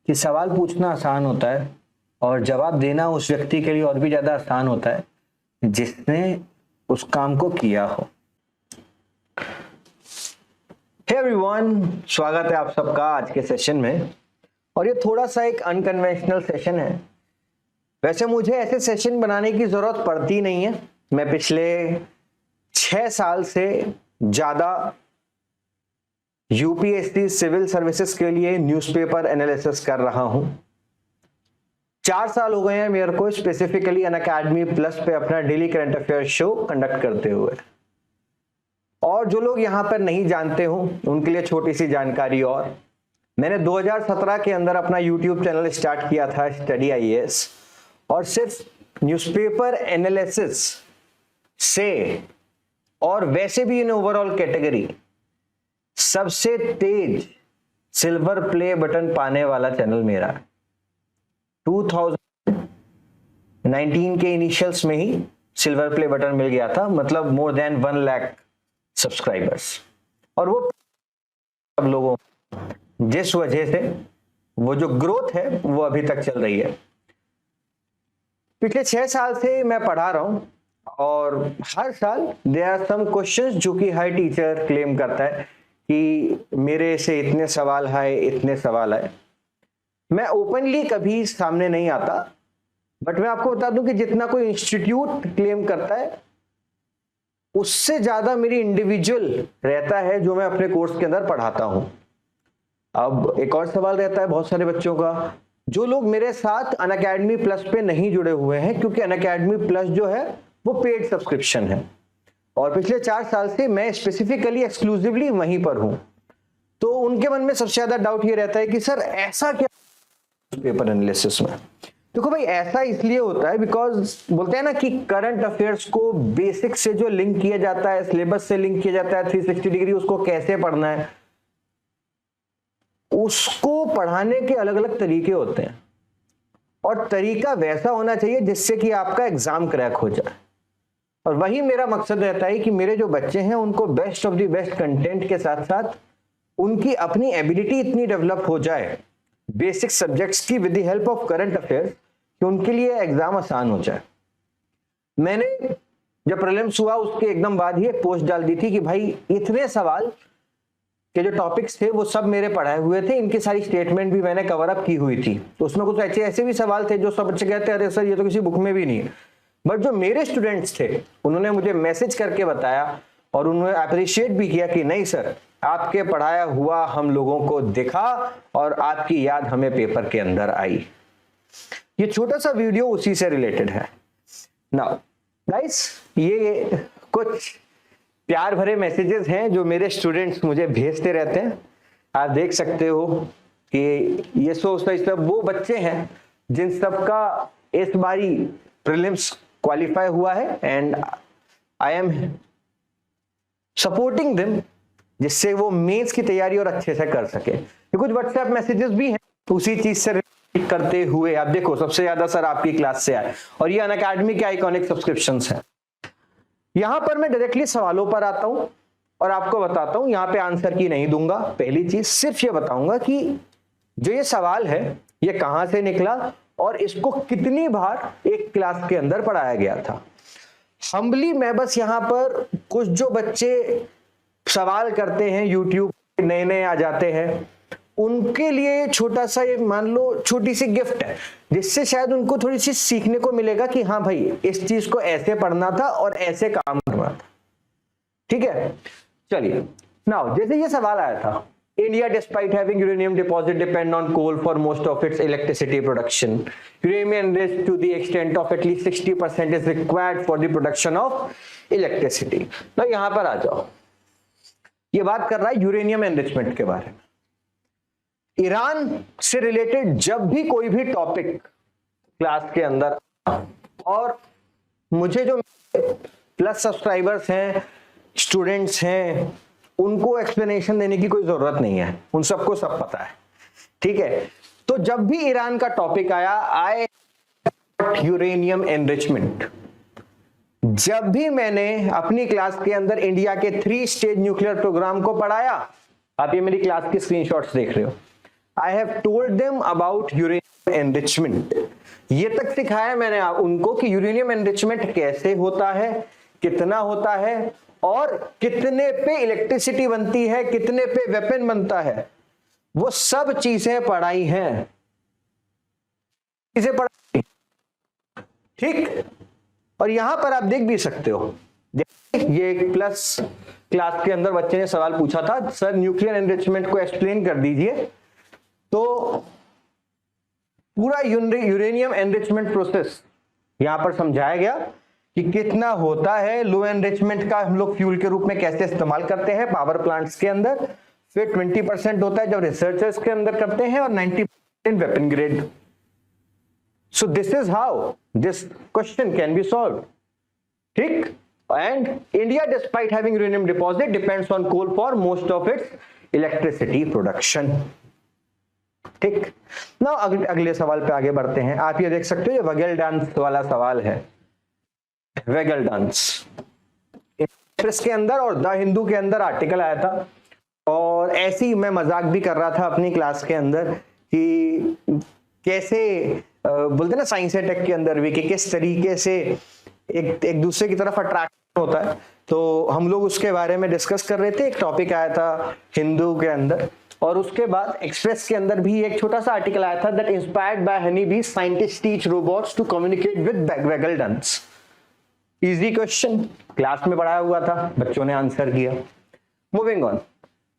कि सवाल पूछना आसान होता है और जवाब देना उस व्यक्ति के लिए और भी ज्यादा आसान होता है जिसने उस काम को किया हो। हे एवरीवन, स्वागत है आप सबका आज के सेशन में। और ये थोड़ा सा एक अनकन्वेंशनल सेशन है। वैसे मुझे ऐसे सेशन बनाने की जरूरत पड़ती नहीं है। मैं पिछले 6 साल से ज्यादा यूपीएससी सिविल सर्विसेज के लिए न्यूज़पेपर एनालिसिस कर रहा हूं। 4 साल हो गए हैं मेरे को स्पेसिफिकली अनअकैडमी प्लस पे अपना daily current affair show conduct करते हुए। और जो लोग यहां पर नहीं जानते हो उनके लिए छोटी सी जानकारी और, मैंने 2017 के अंदर अपना यूट्यूब चैनल स्टार्ट किया था स्टडी आईएएस, और सिर्फ न्यूज़पेपर एनालिसिस से और वैसे भी इन ओवरऑल कैटेगरी सबसे तेज सिल्वर प्ले बटन पाने वाला चैनल मेरा 2019 के इनिशियल्स में ही सिल्वर प्ले बटन मिल गया था, मतलब मोर देन 1 लाख सब्सक्राइबर्स। और वो सब लोगों जिस वजह से वो जो ग्रोथ है वो अभी तक चल रही है। पिछले 6 साल से मैं पढ़ा रहा हूं और हर साल देयर आर सम क्वेश्चंस जो कि हर टीचर क्लेम करता है कि मेरे से इतने सवाल आए, इतने सवाल आए। मैं ओपनली कभी सामने नहीं आता, बट मैं आपको बता दूं कि जितना कोई इंस्टीट्यूट क्लेम करता है उससे ज्यादा मेरी इंडिविजुअल रहता है जो मैं अपने कोर्स के अंदर पढ़ाता हूं। अब एक और सवाल रहता है बहुत सारे बच्चों का, जो लोग मेरे साथ अनअकैडमी प्लस पे नहीं जुड़े हुए हैं, क्योंकि अनअकैडमी प्लस जो है वो पेड सब्सक्रिप्शन है और पिछले 4 साल से मैं स्पेसिफिकली एक्सक्लूसिवली वहीं पर हूं। तो उनके मन में सबसे ज्यादा डाउट ये रहता है कि सर ऐसा क्या पेपर एनालिसिस में। देखो भाई, ऐसा इसलिए होता है बिकॉज बोलते हैं ना कि करंट अफेयर्स को बेसिक से जो लिंक किया जाता है, सिलेबस से लिंक किया जाता है 360 डिग्री, उसको कैसे पढ़ना है, उसको पढ़ाने के अलग अलग तरीके होते हैं और तरीका वैसा होना चाहिए जिससे कि आपका एग्जाम क्रैक हो जाए। और वही मेरा मकसद रहता है कि मेरे जो बच्चे हैं उनको best of the best content के साथ साथ उनकी अपनी एबिलिटी इतनी डेवलप हो जाए बेसिक सब्जेक्ट्स की with the help of current affairs कि उनके लिए एग्जाम आसान हो जाए। मैंने जब प्रीलिम्स हुआ उसके एकदम बाद ही एक पोस्ट डाल दी थी कि भाई इतने सवाल के जो टॉपिक्स थे वो सब मेरे पढ़ाए हुए थे, इनकी सारी स्टेटमेंट भी मैंने कवर अप की हुई थी। तो उसमें कुछ ऐसे भी सवाल थे जो सब बच्चे कहते हैं अरे सर ये तो किसी बुक में भी नहीं है, बट जो मेरे स्टूडेंट्स थे उन्होंने मुझे मैसेज करके बताया और उन्होंने अप्रिशिएट भी किया कि नहीं सर, आपके पढ़ाया हुआ हम लोगों को दिखा और आपकी याद हमें पेपर के अंदर आई। ये छोटा सा वीडियो उसी से रिलेटेड है। नाउ गाइस, ये कुछ प्यार भरे मैसेजेस हैं जो मेरे स्टूडेंट्स मुझे भेजते रहते हैं। आप देख सकते हो कि ये सब वो बच्चे हैं जिन सबका इस बारी प्रीलिम्स क्वालिफाई हुआ है and I am supporting them जिससे वो मेंस की तैयारी और अच्छे से कर सके। ये कुछ व्हाट्सएप मैसेजेस भी हैं उसी चीज से करते हुए। आप देखो सबसे ज्यादा सर आपकी क्लास से आए और ये अनअकैडमी के आइकॉनिक सब्सक्रिप्शंस हैं। यहां पर मैं डायरेक्टली सवालों पर आता हूं और आपको बताता हूं, यहां पे आंसर की नहीं दूंगा। पहली चीज सिर्फ ये बताऊंगा कि जो ये सवाल है ये कहां से निकला और इसको कितनी बार एक क्लास के अंदर पढ़ाया गया था। हम्बली मैं बस यहां पर कुछ जो बच्चे सवाल करते हैं यूट्यूब नए नए आ जाते हैं उनके लिए छोटा सा ये मान लो छोटी सी गिफ्ट है जिससे शायद उनको थोड़ी सी सीखने को मिलेगा कि हाँ भाई इस चीज को ऐसे पढ़ना था और ऐसे काम करना था। ठीक है, चलिए नाउ जैसे ये सवाल आया था, India despite having uranium deposit depend on coal for most of its electricity production. Uranium enriched to the extent of at least 60% is required for the production of electricity. now यहां पर आ जाओ, ये बात कर रहा है यूरेनियम एनरिचमेंट के बारे में। ईरान से रिलेटेड जब भी कोई भी टॉपिक क्लास के अंदर और मुझे जो प्लस सब्सक्राइबर्स हैं, स्टूडेंट्स हैं, उनको एक्सप्लेनेशन देने की कोई जरूरत नहीं है, उन सबको सब पता है। ठीक है, तो जब भी ईरान का टॉपिक आया यूरेनियम एनरिचमेंट, जब भी मैंने अपनी क्लास के अंदर इंडिया के 3 स्टेज न्यूक्लियर प्रोग्राम को पढ़ाया, आप ये मेरी क्लास की स्क्रीनशॉट्स देख रहे हो, I have told them about uranium enrichment. ये तक सिखाया मैंने उनको कि यूरेनियम एनरिचमेंट कैसे होता है, कितना होता है और कितने पे इलेक्ट्रिसिटी बनती है, कितने पे वेपन बनता है, वो सब चीजें पढ़ाई हैं, चीजें पढ़ाई। ठीक, और यहां पर आप देख भी सकते हो, ये प्लस क्लास के अंदर बच्चे ने सवाल पूछा था, सर न्यूक्लियर एनरिचमेंट को एक्सप्लेन कर दीजिए। तो पूरा यूरेनियम एनरिचमेंट प्रोसेस यहां पर समझाया गया कि कितना होता है, लो एनरिचमेंट का हम लोग फ्यूल के रूप में कैसे इस्तेमाल करते हैं पावर प्लांट्स के अंदर, फिर 20% होता है जब रिसर्चर्स के अंदर करते हैं और 90% weapon grade. So this is how this question can be solve. ठीक, and India despite having uranium deposit depends on coal for most of its electricity production। ठीक, ना अगले सवाल पे आगे बढ़ते हैं। आप ये देख सकते हो, ये वेगल डांस वाला सवाल है, वेगल डांस प्रेस के अंदर और द हिंदू के अंदर आर्टिकल आया था, और ऐसे ही मैं मजाक भी कर रहा था अपनी क्लास के अंदर कि कैसे बोलते ना साइंस एंड टेक के अंदर भी कि किस तरीके से एक दूसरे की तरफ अट्रैक्शन होता है। तो हम लोग उसके बारे में डिस्कस कर रहे थे, एक टॉपिक आया था हिंदू के अंदर, और उसके बाद एक्सप्रेस के अंदर भी एक छोटा सा आर्टिकल आया था, that inspired by honey bee scientist teach robots to communicate with waggle dance. Easy question, class में पढ़ाया हुआ था, बच्चों ने आंसर किया। Moving on,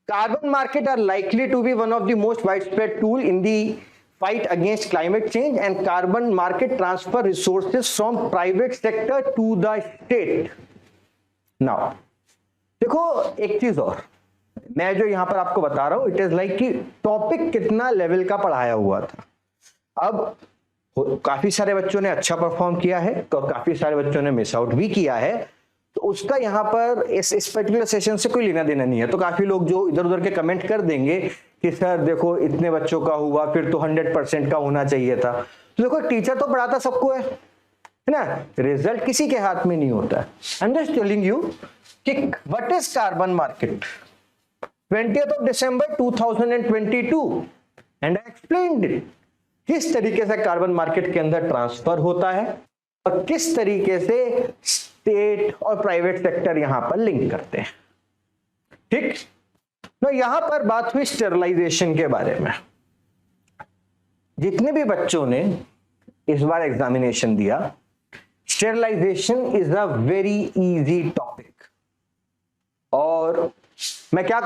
carbon market are likely to be one of the most widespread tool in the fight against climate change and carbon market transfer resources from private sector to the state। now देखो एक चीज और, मैं जो यहां पर आपको बता रहा हूं, इट इज लाइक कि टॉपिक कितना लेवल का पढ़ाया हुआ था। अब काफी सारे बच्चों ने अच्छा परफॉर्म किया है और काफी सारे बच्चों ने मिस आउट भी किया है, तो उसका यहाँ पर इस पर्टिकुलर सेशन से कोई लेना देना नहीं है। तो काफी लोग जो इधर उधर के कमेंट कर देंगे कि सर देखो इतने बच्चों का हुआ, फिर तो 100% का होना चाहिए था। तो देखो टीचर तो पढ़ाता सबको है ना, रिजल्ट किसी के हाथ में नहीं होता है। I am just telling you कि what is carbon market. 20th December 2022 and I explained it, किस तरीके से कार्बन मार्केट के अंदर ट्रांसफर होता है और किस तरीके से स्टेट और प्राइवेट सेक्टर यहां पर लिंक करते हैं। ठीक, तो यहां पर बात हुई स्टेरलाइजेशन के बारे में। जितने भी बच्चों ने इस बार एग्जामिनेशन दिया, sterilisation is a very easy topic. और मैं क्या,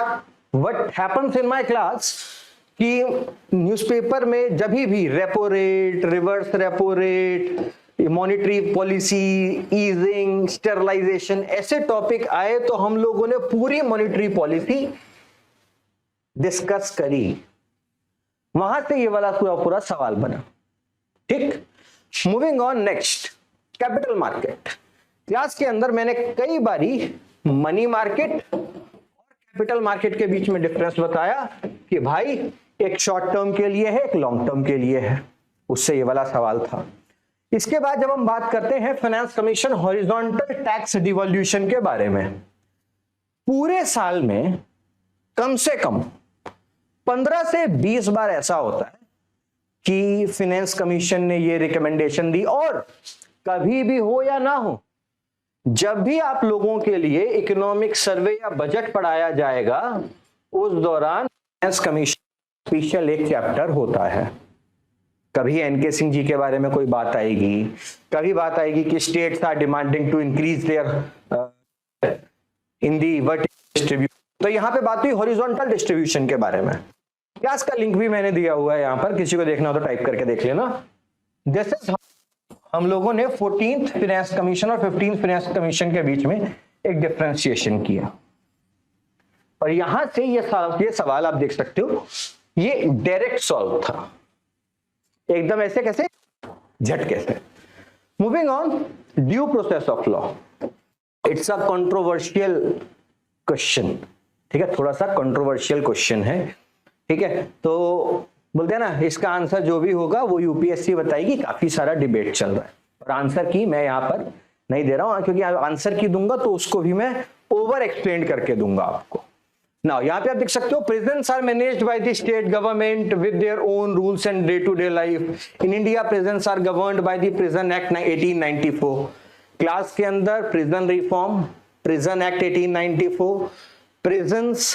what happens in my class कि न्यूज़पेपर में जब भी repo rate, reverse repo rate, monetary policy, easing, sterilisation ऐसे टॉपिक आए तो हम लोगों ने पूरी मॉनेटरी पॉलिसी डिस्कस करी, वहां से ये वाला पूरा सवाल बना। ठीक, moving on next, capital market. Class के अंदर मैंने कई बारी मनी मार्केट और कैपिटल मार्केट के बीच में डिफरेंस बताया कि भाई एक शॉर्ट टर्म के लिए है, एक लॉन्ग टर्म के लिए है, उससे ये वाला सवाल था। इसके बाद जब हम बात करते हैं फाइनेंस कमीशन हॉरिजॉन्टल टैक्स डिवॉल्यूशन के बारे में, पूरे साल में कम से कम 15 से 20 बार ऐसा होता है कि फाइनेंस कमीशन ने ये रिकमेंडेशन दी, और कभी भी हो या ना हो, जब भी आप लोगों के लिए इकोनॉमिक सर्वे या बजट पढ़ाया जाएगा, उस दौरान फाइनेंस कमीशन स्पेशल एक चैप्टर होता है। कभी एनके सिंह जी के बारे में कोई बात आएगी, कभी बात आएगी कि states are demanding to increase their in the vertical distribution, तो यहां पे बात हुई हॉरिजॉन्टल डिस्ट्रीब्यूशन के बारे में। क्लास का लिंक भी मैंने दिया हुआ है, यहां पर किसी को देखना हो तो टाइप करके देख लेना। जैसे हम लोगों ने 14th फाइनेंस कमीशन और 15th फाइनेंस कमीशन के बीच में एक डिफरेंशिएशन किया, और यहां से ये सवाल आप देख सकते हो, ये डायरेक्ट सॉल्व था, एकदम ऐसे कैसे, झटके से। Moving on, due process of law, it's a controversial question. ठीक है, थोड़ा सा कंट्रोवर्शियल क्वेश्चन है। ठीक है, तो बोलते हैं ना, इसका आंसर जो भी होगा वो यूपीएससी बताएगी, काफी सारा डिबेट चल रहा है, और आंसर की मैं यहां पर नहीं दे रहा हूं, क्योंकि आंसर की दूंगा तो उसको भी मैं ओवर एक्सप्लेन करके दूंगा आपको। नाउ यहाँ पे आप देख सकते हो prisons are managed by the state government with their own rules and day to day life. In India prisons are governed by the Prison Act 1894. Class के अंदर prison reform, prison act 1894, prisons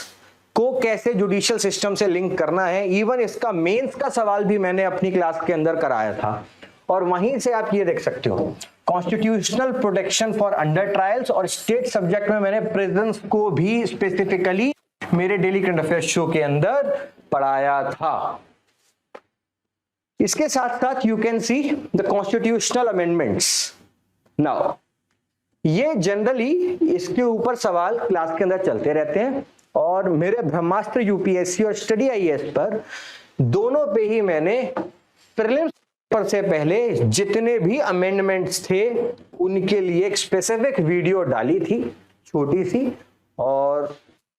को कैसे judicial system से link करना है, even इसका mains का सवाल भी मैंने अपनी क्लास के अंदर कराया था। और वहीं से आप ये देख सकते हो constitutional protection for under trials, और स्टेट सब्जेक्ट में मैंने प्रिजन्स को भी स्पेसिफिकली मेरे डेली करंट अफेयर्स शो के अंदर पढ़ाया था। इसके साथ साथ you can see the constitutional amendments. Now ये जनरली इसके ऊपर सवाल क्लास के अंदर चलते रहते हैं, और मेरे ब्रह्मास्त्र यूपीएससी और स्टडी आईएएस पर दोनों पे ही मैंने प्रीलिम्स पर से पहले जितने भी अमेंडमेंट्स थे उनके लिए एक स्पेसिफिक वीडियो डाली थी, छोटी सी, और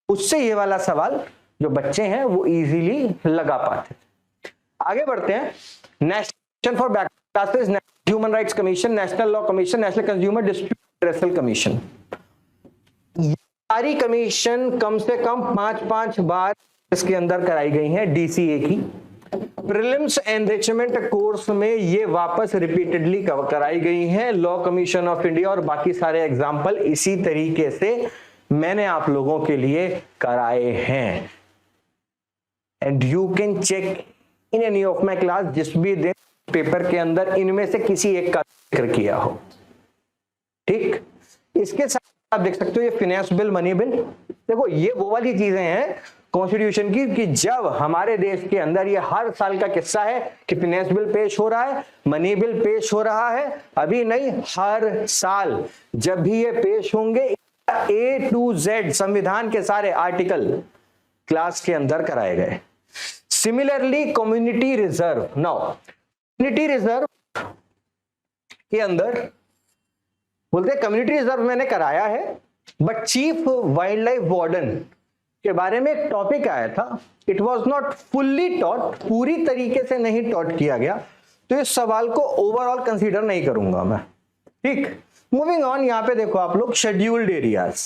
उससे ये वाला सवाल जो बच्चे हैं वो इजीली लगा पाते। आगे बढ़ते हैं। National for back classes, human rights commission, national law commission, national consumer dispute wrestle commission, सारी कमीशन कम से कम 5-5 बार इसके अंदर कराई गई हैं डीसीए की। प्रीलिम्स एनरिचमेंट कोर्स में ये वापस रिपीटेडली कराई गई हैं। लॉ कमीशन ऑफ इंडिया और बाकी सारे एग्जाम्पल इसी तरीके से मैंने आप लोगों के लिए कराए हैं, and you can check in any of my class जिस भी दिन पेपर के अंदर इनमें से किसी एक का जिक्र किया हो। ठीक, इसके साथ आप देख सकते हो ये फिनेंस बिल, मनी बिल। देखो ये वो वाली चीजें हैं कॉन्स्टिट्यूशन की कि जब हमारे देश के अंदर ये हर साल का किस्सा है कि फिनेंस बिल पेश हो रहा है, मनी बिल पेश हो रहा है, अभी नहीं, हर साल जब भी ये पेश होंगे A to Z संविधान के सारे आर्टिकल क्लास के अंदर कराए गए। Similarly community reserve, now community reserve के अंदर बोलते हैं कम्युनिटी रिजर्व मैंने कराया है, but chief wild life warden के बारे में एक टॉपिक आया था, it was not fully taught, पूरी तरीके से नहीं टॉट किया गया, तो इस सवाल को ओवरऑल कंसीडर नहीं करूंगा मैं। ठीक, मूविंग ऑन। यहां पे देखो आप लोग scheduled areas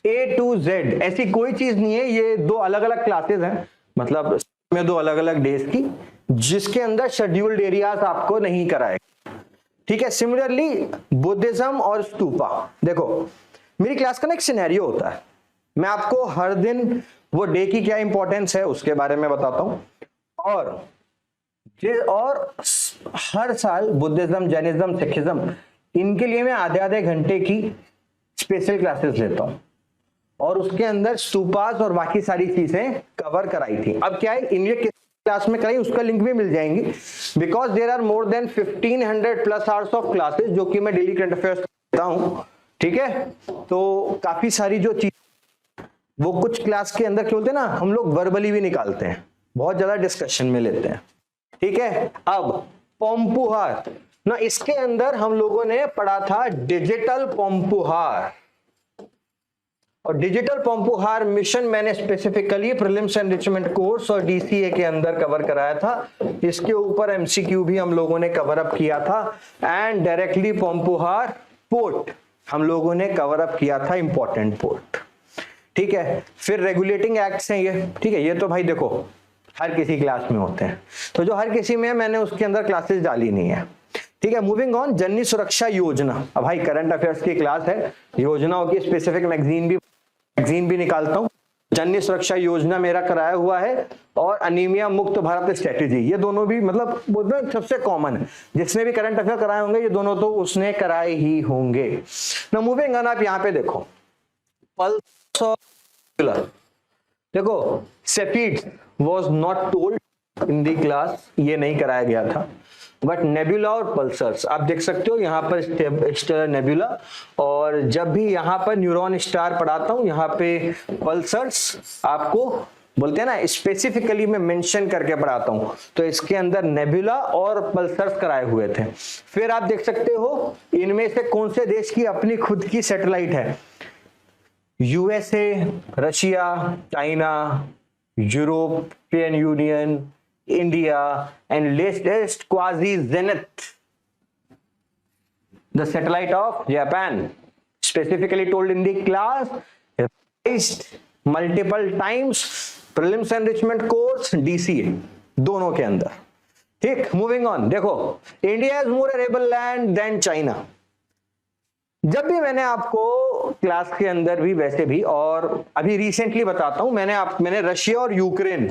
A to Z, ऐसी कोई चीज नहीं है, ये दो अलग अलग क्लासेस हैं, मतलब में दो अलग अलग डेज की, जिसके अंदर शेड्यूल्ड एरियाज आपको नहीं कराए। ठीक है, सिमिलरली बुद्धिज्म और स्तूपा। देखो मेरी क्लास का ना एक सिनेरियो होता है, मैं आपको हर दिन वो डे की क्या इंपॉर्टेंस है उसके बारे में बताता हूं, और हर साल बुद्धिज्म, जैनिज्म, सिखिज्म, इनके लिए मैं आधे घंटे की स्पेशल क्लासेस लेता हूं, और उसके अंदर स्तूपास और बाकी सारी चीजें कवर कराई थी। अब क्या है, इनके किस क्लास में कराई उसका लिंक भी मिल जाएंगी, because there are more than 1500 plus hours of classes जो कि मैं डेली करंट अफेयर्स देता हूं। ठीक है, तो काफी सारी जो चीज वो कुछ क्लास के अंदर क्या बोलते हैं ना, हम लोग वर्बली भी निकालते हैं, बहुत ज्यादा डिस्कशन में लेते हैं। ठीक है, अब पोम्पुहार ना, इसके अंदर हम लोगों ने पढ़ा था डिजिटल पोम्पुहार, और डिजिटल पोम्पुहार मिशन मैंने स्पेसिफिकली प्रीलिम्स एनरिचमेंट कोर्स और डीसीए के अंदर कवर कराया था। इसके ऊपर एमसीक्यू भी हम लोगों ने कवर अप किया था, एंड डायरेक्टली पोम्पुहार पोर्ट हम लोगों ने कवर अप किया था, इंपॉर्टेंट पोर्ट। ठीक है, फिर रेगुलेटिंग एक्ट्स हैं ये। ठीक है, ये तो भाई देखो हर किसी क्लास में होते हैं, तो जो हर किसी में मैंने उसके अंदर क्लासेस डाली नहीं है। ठीक है, मूविंग ऑन। जननी सुरक्षा योजना, अब भाई करंट अफेयर्स की क्लास है, योजनाओं की स्पेसिफिक मैगजीन भी निकालता हूं। जननी सुरक्षा योजना मेरा कराया हुआ है, और अनीमिया मुक्त भारत स्ट्रेटेजी, ये दोनों भी मतलब बोलते सबसे कॉमन है, जिसने भी करंट अफेयर कराए होंगे ये दोनों तो उसने कराए ही होंगे। ना मूविंग ऑन, आप यहाँ पे देखो पल्स ऑफ, देखो Cepheid was not told in the class, ये नहीं कराया गया था, बट नेबुला और पल्सर्स आप देख सकते हो यहाँ पर नेबुला, और जब भी यहाँ पर न्यूरॉन स्टार पढ़ाता हूँ यहाँ पे पल्सर्स आपको बोलते हैं ना, स्पेसिफिकली मैं मेंशन करके पढ़ाता हूँ, तो इसके अंदर नेबुला और पल्सर्स कराए हुए थे। फिर आप देख सकते हो इनमें से कौन से देश की अपनी खुद की सैटेलाइट है, USA, Russia, China, European union, India, and latest quasi-zenith, the satellite of Japan, specifically told in the class, multiple times, prelims enrichment course, DCA दोनों के अंदर। ठीक, मूविंग ऑन, देखो India is more arable land than China. जब भी मैंने आपको class के अंदर भी वैसे भी और अभी रिसेंटली बताता हूं, मैंने रशिया और यूक्रेन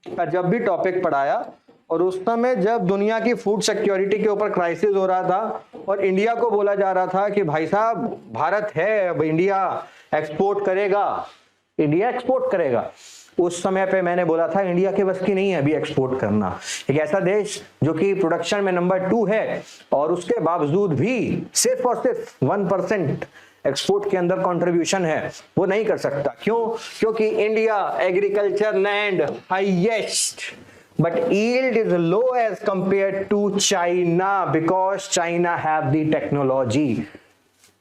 का जब भी टॉपिक पढ़ाया और उस समय जब दुनिया की फूड सिक्योरिटी के ऊपर क्राइसिस हो रहा था और इंडिया को बोला जा रहा था कि भाई साहब भारत है, अब इंडिया एक्सपोर्ट करेगा, इंडिया एक्सपोर्ट करेगा, उस समय पे मैंने बोला था इंडिया के बस की नहीं है अभी एक्सपोर्ट करना। एक ऐसा देश जो कि प्रोडक्शन में नंबर 2 है और उसके बावजूद भी सिर्फ और सिर्फ 1% एक्सपोर्ट के अंदर कंट्रीब्यूशन है, वो नहीं कर सकता। क्यों? क्योंकि India agriculture land highest, but yield is low as compared to China because China have the technology।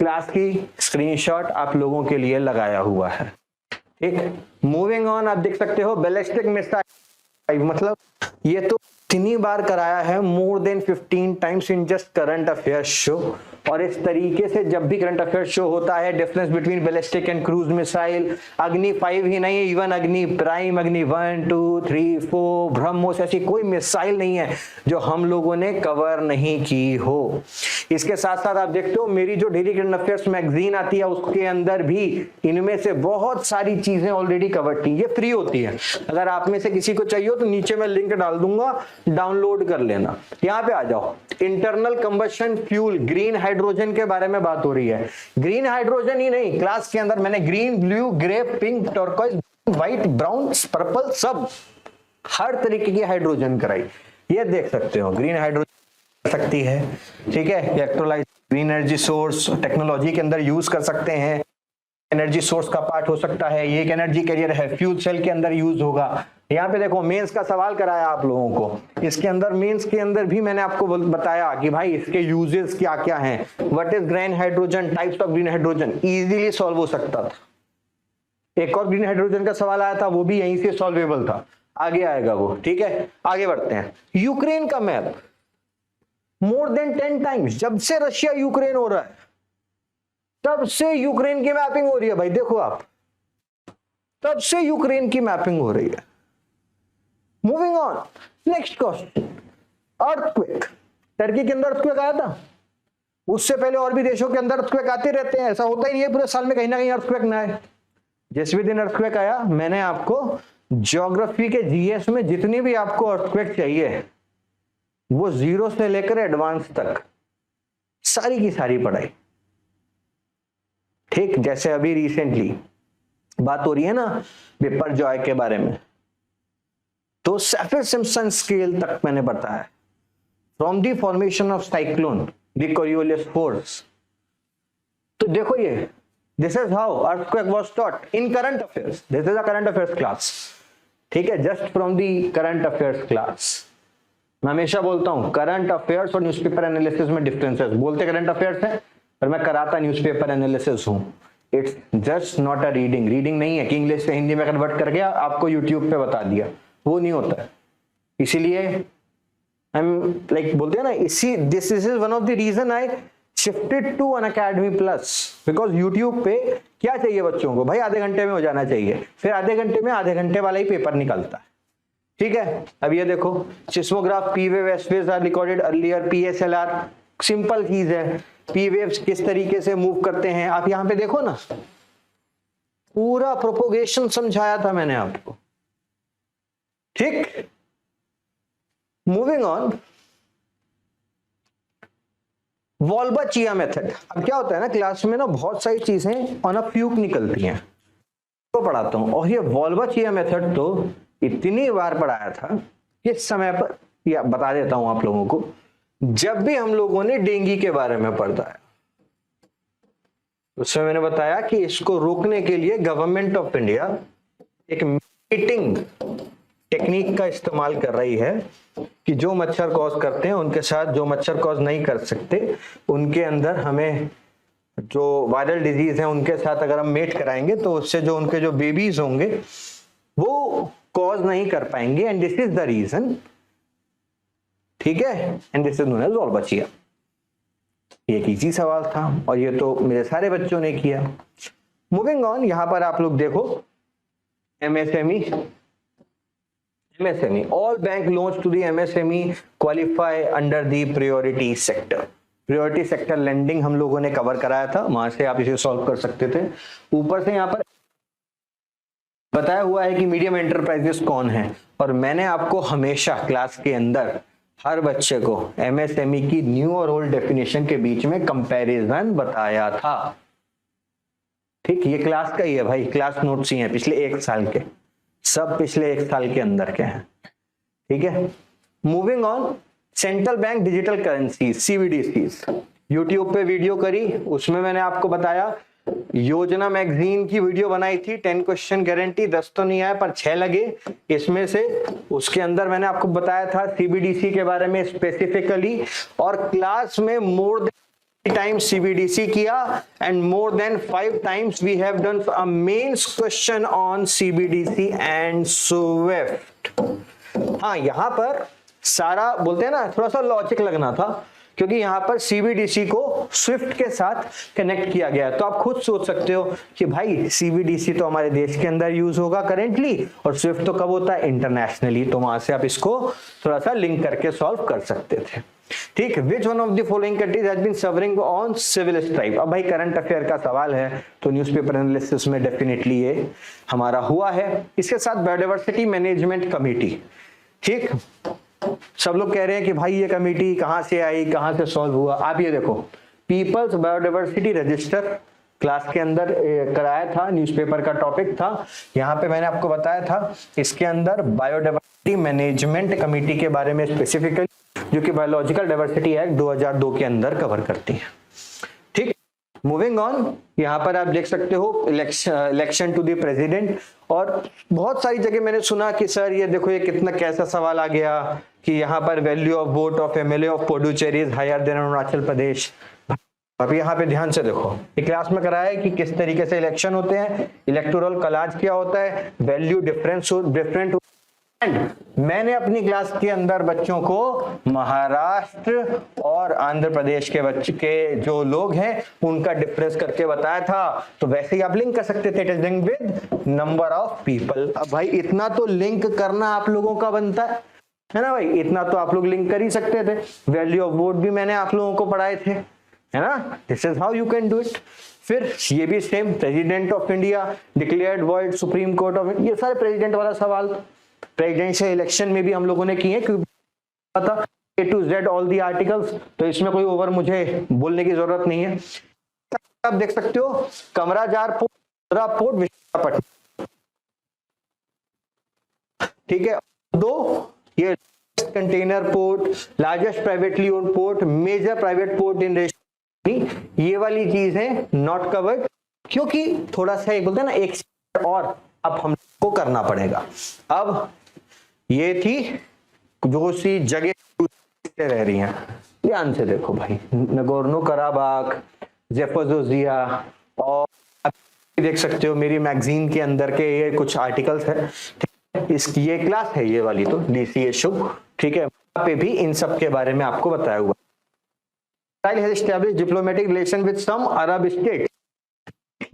Class की स्क्रीनशॉट आप लोगों के लिए लगाया हुआ है। ठीक, मूविंग ऑन, आप देख सकते हो बैलिस्टिक मिसाइल, मतलब ये तो इतनी बार कराया है, more than 15 times in just current affairs show. और इस तरीके से जब भी करंट अफेयर शो होता है difference between ballistic and cruise missile, अग्नि 5 ही नहीं, इवन अग्नि प्राइम, अग्नि 1, 2, 3, 4, ब्रह्मोस, ऐसी कोई मिसाइल नहीं है जो हम लोगों ने कवर नहीं की हो। इसके साथ साथ आप देखते हो मेरी जो डेली करंट अफेयर्स मैगजीन आती है उसके अंदर भी इनमें से बहुत सारी चीजें ऑलरेडी कवर की, ये फ्री होती है। अगर आप में से किसी को चाहिए तो नीचे मैं लिंक डाल दूंगा, डाउनलोड कर लेना। यहाँ पे आ जाओ, internal combustion fuel, green hydrogen के बारे में बात हो रही है। ग्रीन हाइड्रोजन ही नहीं, क्लास के अंदर मैंने green, blue, grey, pink, turquoise, white, brown, purple, सब हर तरीके की हाइड्रोजन कराई। ये देख सकते हो ग्रीन हाइड्रोजन सकती है, ठीक है, electrolyte, green energy source technology के अंदर यूज कर सकते हैं, एनर्जी सोर्स का पार्ट हो सकता है, ये एक एनर्जी कैरियर है, फ्यूल सेल के अंदर यूज होगा। यहाँ पे देखो मेंस का सवाल कराया आप लोगों को, इसके अंदर मेंस के अंदर भी मैंने आपको बताया कि भाई इसके यूजेस क्या क्या हैं, what is green hydrogen, types of green hydrogen, easily solve हो सकता था। एक और ग्रीन हाइड्रोजन का सवाल आया था, वो भी यहीं से सॉल्वेबल था, आगे आएगा वो। ठीक है, आगे बढ़ते हैं। यूक्रेन का मैप मोर देन 10 टाइम्स, जब से रशिया यूक्रेन हो रहा है तब से यूक्रेन की मैपिंग हो रही है भाई, देखो आप, तब से यूक्रेन की मैपिंग हो रही है। Moving on, next question, earthquake. Turkey के अंदर अर्थक्वेक आया था, उससे पहले और भी देशों के अंदर अर्थक्वेक आते रहते हैं, ऐसा होता ही नहीं है पूरे साल में कहीं ना कहीं अर्थक्वेक ना आए। जिस भी दिन अर्थक्वेक आया, मैंने आपको ज्योग्राफी के जीएस में जितनी भी आपको अर्थक्वेक चाहिए वो 0 से लेकर एडवांस तक सारी की सारी पढ़ाई। ठीक, जैसे अभी रिसेंटली बात हो रही है ना पेपर जॉय के बारे में, तो सैफिर सिम्पसन स्केल तक मैंने बताया, from the formation of cyclone the Coriolis force. तो देखो ये, this is how earthquake was taught in current affairs, this is a current affairs class. ठीक है, just from the current affairs class. मैं हमेशा बोलता हूं करंट अफेयर्स और न्यूज़पेपर एनालिसिस में डिफरेंसेस, बोलते करंट अफेयर्स है पर मैं कराता न्यूज़पेपर एनालिसिस हूं। It's just not a reading, reading नहीं है कि इंग्लिश से हिंदी में कन्वर्ट करके आपको यूट्यूब पे बता दिया, वो नहीं होता है। इसीलिए आई एम लाइक बोलते हैं ना, इसी this is one of the reason I shifted to Unacademy plus, because YouTube पे क्या चाहिए बच्चों को भाई, आधे घंटे में हो जाना चाहिए, फिर आधे घंटे में आधे घंटे वाला ही पेपर निकलता है। ठीक है, अब ये देखो seismograph, P wave, S waves are recorded earlier, PSLR, simple चीज है। पी वेव्स किस तरीके से मूव करते हैं, आप यहां पे देखो ना, पूरा प्रोपोगेशन समझाया था मैंने आपको। ठीक, मूविंग ऑन, वॉल्बा-चिया मेथड। अब क्या होता है ना क्लास में ना बहुत सारी चीजें ऑन अ फ्यूक निकलती हैं, तो पढ़ाता हूं, और ये वॉल्बा-चिया मेथड तो इतनी बार पढ़ाया था किस समय पर, या बता देता हूं आप लोगों को, जब भी हम लोगों ने डेंगू के बारे में पढ़ा है उसमें मैंने बताया कि इसको रोकने के लिए गवर्नमेंट ऑफ इंडिया एक मीटिंग टेक्निक का इस्तेमाल कर रही है कि जो मच्छर कॉज करते हैं उनके साथ जो मच्छर कॉज नहीं कर सकते उनके अंदर हमें जो वायरल डिजीज है उनके साथ अगर हम मेट कराएंगे तो उससे जो उनके जो बेबीज होंगे वो कॉज नहीं कर पाएंगे, and this is the reason. ठीक है, and this is known as Wolbachia. ये एक इजी सवाल था और ये तो मेरे सारे बच्चों ने किया। मूविंग ऑन, यहां पर आप लोग देखो MSME, all bank loans to the MSME qualify under the priority sector. Priority sector lending हम लोगों ने कवर कराया था, वहां से आप इसे सॉल्व कर सकते थे। ऊपर से यहाँ पर बताया हुआ है कि मीडियम एंटरप्राइजेस कौन है, और मैंने आपको हमेशा क्लास के अंदर हर बच्चे को MSME की न्यू और ओल्ड डेफिनेशन के बीच में कंपैरिजन बताया था। ठीक, ये क्लास का ही है भाई, क्लास नोट्स ही हैं पिछले 1 साल के, सब पिछले 1 साल के अंदर के हैं। ठीक है, moving on, central bank digital currency CBDCs, YouTube पे वीडियो करी, उसमें मैंने आपको बताया, योजना मैगजीन की वीडियो बनाई थी, 10 क्वेश्चन गारंटी, 10 तो नहीं आए पर 6 लगे इसमें से। उसके अंदर मैंने आपको बताया था CBDC के बारे में स्पेसिफिकली, और क्लास में मोर देन टाइम्स CBDC किया, and more than 5 times we have done a mains question on CBDC and SWIFT. हाँ, यहां पर सारा बोलते हैं ना, थोड़ा सा लॉजिक लगना था, क्योंकि यहां पर CBDC को स्विफ्ट के साथ कनेक्ट किया गया है। तो आप खुद सोच सकते हो कि भाई CBDC तो हमारे देश के अंदर यूज होगा करेंटली, और स्विफ्ट तो कब होता है, इंटरनेशनली। तो वहां से आप इसको थोड़ा सा लिंक करके सॉल्व कर सकते थे। ठीक, which one of the following countries has been serving on civil strike. अब भाई करंट अफेयर का सवाल है, तो न्यूज़पेपर एनालिसिस में डेफिनेटली ये हमारा हुआ है। इसके साथ बायोडाइवर्सिटी मैनेजमेंट कमेटी। ठीक, सब लोग कह रहे हैं कि भाई ये कमेटी कहां से आई, कहां से सॉल्व हुआ। आप ये देखो, पीपल्स बायोडाइवर्सिटी रजिस्टर क्लास के अंदर कराया था, न्यूज़पेपर का टॉपिक था। यहाँ पे मैंने आपको बताया था, इसके अंदर बायोडाइवर्सिटी मैनेजमेंट कमेटी के बारे में स्पेसिफिकली, जो कि बायोलॉजिकल डाइवर्सिटी एक्ट 2002 के अंदर कवर करती है। ठीक, मूविंग ऑन, यहाँ पर आप देख सकते हो इलेक्शन टू द प्रेसिडेंट, और बहुत सारी जगह मैंने सुना कि सर ये देखो ये कितना कैसा सवाल आ गया कि यहाँ पर value of vote of MLA of Puducherry is higher than Arunachal Pradesh. अब यहाँ पे ध्यान से देखो, ये क्लास में कराया है कि किस तरीके से इलेक्शन होते हैं, इलेक्टोरल कॉलेज क्या होता है, वैल्यू डिफरेंट। मैंने अपनी क्लास के अंदर बच्चों को महाराष्ट्र और आंध्र प्रदेश के बच्चे के जो लोग हैं उनका डिफरेंस करके बताया था। तो वैसे ही आप लिंक कर सकते थे, it is linked with number of people. अब भाई इतना तो लिंक करना आप लोगों का बनता है ना भाई, इतना तो आप लोग लिंक कर ही सकते थे। वैल्यू ऑफ वोट भी मैंने आप लोगों को पढ़ाए थे, है ना, this is how you can do it. फिर ये भी same, president of India declared void supreme court of, ये सारे प्रेसिडेंट वाला सवाल प्रेसिडेंशियल इलेक्शन में भी हम लोगों ने किए, क्योंकि पता A to Z all the articles, तो इसमें कोई ओवर मुझे बोलने की जरूरत नहीं है। आप देख सकते हो, कमराजार पोर्ट विशाखापट्टनम। ठीक है, 2 ये container port, largest privately owned port, major private port in ये वाली चीज है नॉट कवर्ड, क्योंकि थोड़ा सा बोलते हैं ना एक और अब हमको करना पड़ेगा। अब ये थी जो सी जगह रह रही हैं, ध्यान से देखो भाई, नगोर्नो कराबाख, ज़ेपोरिज़िया, और आप देख सकते हो मेरी मैगजीन के अंदर के ये कुछ आर्टिकल्स है। इसकी ये क्लास है, ये वाली तो DCA शुभ। ठीक है, वहां पे भी इन सब के बारे में आपको बताया हुआ। Israel has established diplomatic relation with some Arab states।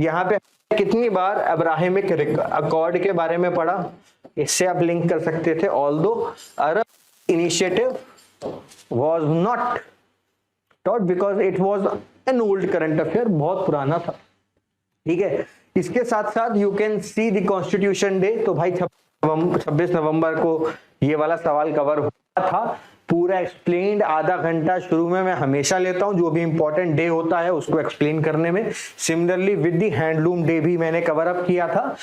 यहाँ पे कितनी बार अब्राहमिक अकॉर्ड के बारे में पढ़ा, इससे आप लिंक कर सकते थे। Although Arab initiative was not taught because it was an old current affair, बहुत पुराना था। ठीक है, इसके साथ साथ you can see the constitution day. तो भाई 26 नवंबर को ये वाला सवाल कवर हुआ था, पूरा एक्सप्लेन्ड आधा घंटा शुरू में मैं हमेशा लेता हूं, जो भी इंपॉर्टेंट डे होता है उसको एक्सप्लेन करने में। Similarly with the handloom day भी मैंने कवर अप किया था।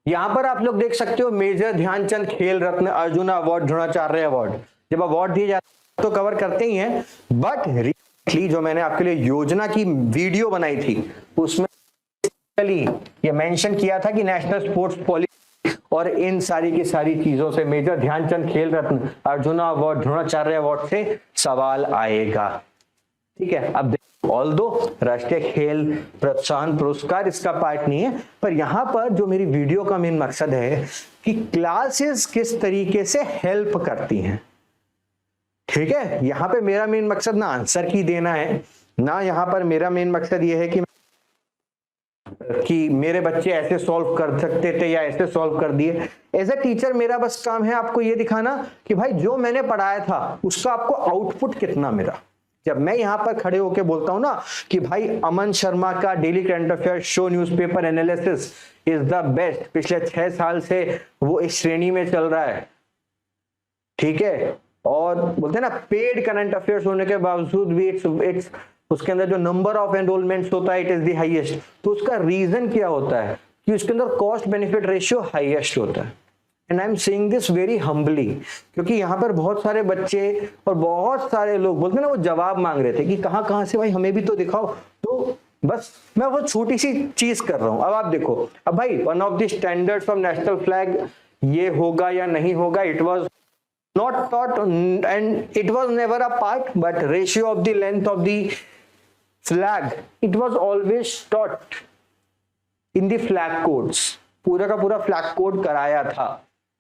यहां पर आप लोग देख सकते हो मेजर ध्यानचंद खेल रत्न, अर्जुन अवार्ड, द्रोणाचार्य अवार्ड, जब अवार्ड दिए जाते हैं तो कवर करते ही हैं, बट रिसेंटली जो मैंने आपके लिए योजना की वीडियो बनाई थी उसमें ये मेंशन किया था कि नेशनल स्पोर्ट्स पॉलिसी और इन सारी की सारी चीजों से मेजर ध्यानचंद खेल रत्न, अर्जुन अवार्ड, द्रोणाचार्य अवार्ड से सवाल आएगा। ठीक है, अब ऑल्दो राष्ट्रीय खेल प्रोत्साहन पुरस्कार इसका पार्ट नहीं है, पर यहां पर जो मेरी वीडियो का मेन मकसद है कि क्लासेस किस तरीके से हेल्प करती हैं। ठीक है, यहां पे मेरा मेन मकसद ना आंसर की देना है, ना यहां पर मेरा मेन मकसद ये है कि कि मेरे बच्चे ऐसे सॉल्व कर सकते थे या ऐसे सॉल्व कर दिए। एज अ टीचर मेरा बस काम है आपको ये दिखाना कि भाई जो मैंने पढ़ाया था उसका आपको आउटपुट कितना मिला। जब मैं यहां पर खड़े होकर बोलता हूं ना कि भाई अमन शर्मा का daily current affair show newspaper analysis is the best, पिछले 6 साल से वो इस श्रेणी में चल रहा है, ठीक है, और बोलते हैं ना पेड करंट अफेयर्स होने के बावजूद भी इट्स उसके अंदर जो नंबर ऑफ एनरोलमेंट्स होता है इट इज द हाईएस्ट। तो उसका रीजन क्या होता है कि उसके अंदर कॉस्ट बेनिफिट रेशियो हाईएस्ट होता है। And I am saying this very humbly, क्योंकि यहाँ पर बहुत सारे बच्चे और बहुत सारे लोग बोलते हैं ना वो जवाब मांग रहे थे कि कहाँ से भाई हमें भी तो दिखाओ। तो बस मैं वो छोटी सी चीज कर रहा हूं। अब आप देखो, अब भाई one of the standards of national flag ये होगा या नहीं होगा, it was not taught and it was never a part, but ratio of the length of the flag it was always taught in the flag codes। पूरा का पूरा flag code कराया था,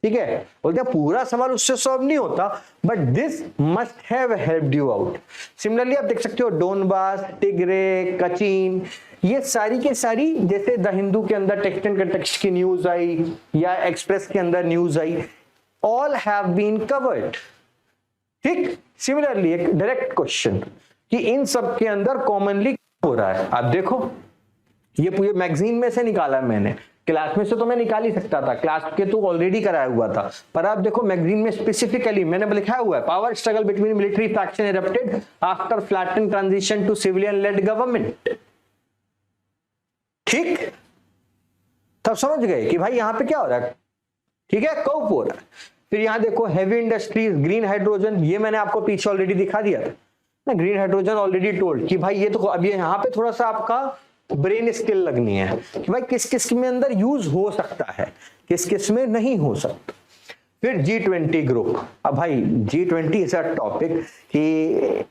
ठीक है। बोलते हैं पूरा सवाल उससे सॉल्व नहीं होता, but this must have helped you out. Similarly आप देख सकते हो डोनबास, टिग्रे, कचिन, ये सारी के सारी जैसे द हिंदू के अंदर टेक्स्ट एंड कंटेक्स्ट की न्यूज आई या एक्सप्रेस के अंदर news I, all have been covered, ठीक। सिमिलरली एक डायरेक्ट क्वेश्चन कि इन सब के अंदर कॉमनली हो रहा है, आप देखो ये पूरे मैगजीन में से निकाला मैंने, क्लास में से तो मैं निकाल ही सकता था, क्लास के तो ऑलरेडी कराया हुआ था, पर आप देखो मैगजीन में स्पेसिफिकली मैंने लिखा हुआ है power struggle between military faction erupted after flatten transition to civilian led government, ठीक। तब समझ गए कि भाई यहां पे क्या हो रहा है, ठीक है, कौप हो रहा है। फिर यहां देखो हैवी इंडस्ट्रीज, ग्रीन हाइड्रोजन, ये मैंने आपको पीछे ऑलरेडी दिखा दिया था ना, ग्रीन हाइड्रोजन ऑलरेडी टोल्ड कि भाई ये तो अब ये यहां पे थोड़ा सा आपका ब्रेन स्किल लगनी है कि भाई किस किस में अंदर यूज हो सकता है, किस किस में नहीं हो सकता। फिर G20 ग्रुप, अब भाई G20 इज अ टॉपिक कि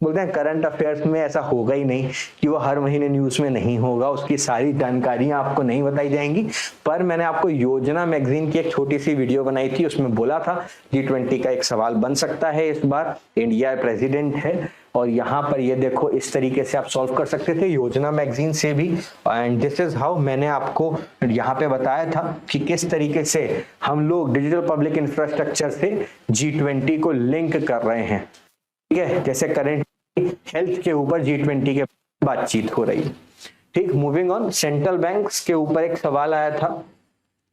बोलते हैं करंट अफेयर्स में ऐसा होगा ही नहीं कि वो हर महीने न्यूज में नहीं होगा, उसकी सारी जानकारियां आपको नहीं बताई जाएंगी। पर मैंने आपको योजना मैगजीन की एक छोटी सी वीडियो बनाई थी, उसमें बोला था G20 का एक सवाल बन सकता है इस बार, इंडिया प्रेसिडेंट है, और यहाँ पर ये देखो इस तरीके से आप सॉल्व कर सकते थे योजना मैगजीन से भी। एंड दिस इज हाउ मैंने आपको यहाँ पे बताया था कि किस तरीके से हम लोग डिजिटल पब्लिक इंफ्रास्ट्रक्चर से G20 को लिंक कर रहे हैं, ठीक है। जैसे करंट हेल्थ के ऊपर G20 के बातचीत हो रही है, ठीक। मूविंग ऑन, सेंट्रल बैंक्स के ऊपर एक सवाल आया था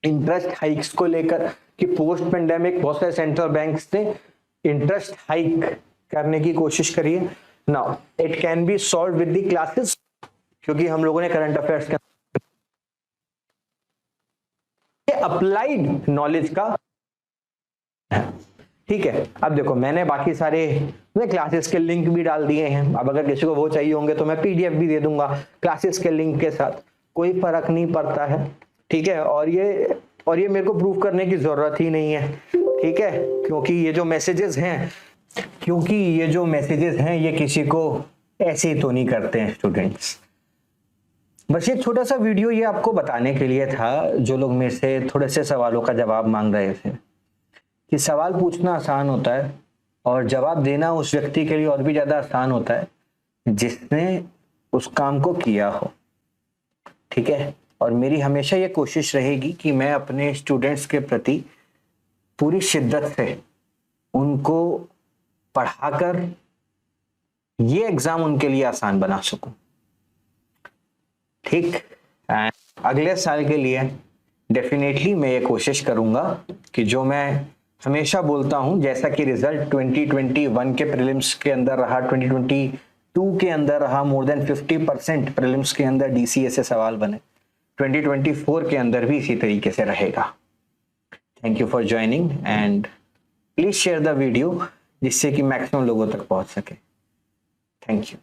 इंटरेस्ट हाइक्स को लेकर कि पोस्ट पेंडेमिक बहुत सारे सेंट्रल बैंक्स ने इंटरेस्ट हाइक करने की कोशिश करी है। Now it can be solve with the classes, क्योंकि हम लोगों ने करंट अफेयर्स के अप्लाइड नॉलेज का, ठीक है। अब देखो मैंने बाकी सारे क्लासेस के लिंक भी डाल दिए हैं, अब अगर किसी को वो चाहिए होंगे तो मैं PDF भी दे दूंगा क्लासेस के लिंक के साथ, कोई फर्क नहीं पड़ता है, ठीक है। और ये मेरे को प्रूव करने की जरूरत ही नहीं है, ठीक है, क्योंकि ये जो मैसेजेस हैं ये किसी को ऐसे ही तो नहीं करते हैं स्टूडेंट्स। बस एक छोटा सा वीडियो ये आपको बताने के लिए था, जो लोग मेरे से थोड़े से सवालों का जवाब मांग रहे थे कि सवाल पूछना आसान होता है और जवाब देना उस व्यक्ति के लिए और भी ज्यादा आसान होता है जिसने उस काम को किया हो, ठीक है। और मेरी हमेशा ये कोशिश रहेगी कि मैं अपने स्टूडेंट्स के प्रति पूरी शिद्दत से उनको पढ़ाकर ये एग्जाम उनके लिए आसान बना सकूं, ठीक। अगले साल के लिए डेफिनेटली मैं ये कोशिश करूंगा कि जो मैं हमेशा बोलता हूं, जैसा कि रिजल्ट 2021 के प्रीलिम्स के अंदर रहा, 2022 के अंदर रहा, मोर देन 50% प्रीलिम्स के अंदर DCA से सवाल बने, 2024 के अंदर भी इसी तरीके से रहेगा। Thank you for joining and please share the video जिससे कि मैक्सिमम लोगों तक पहुंच सके। Thank you.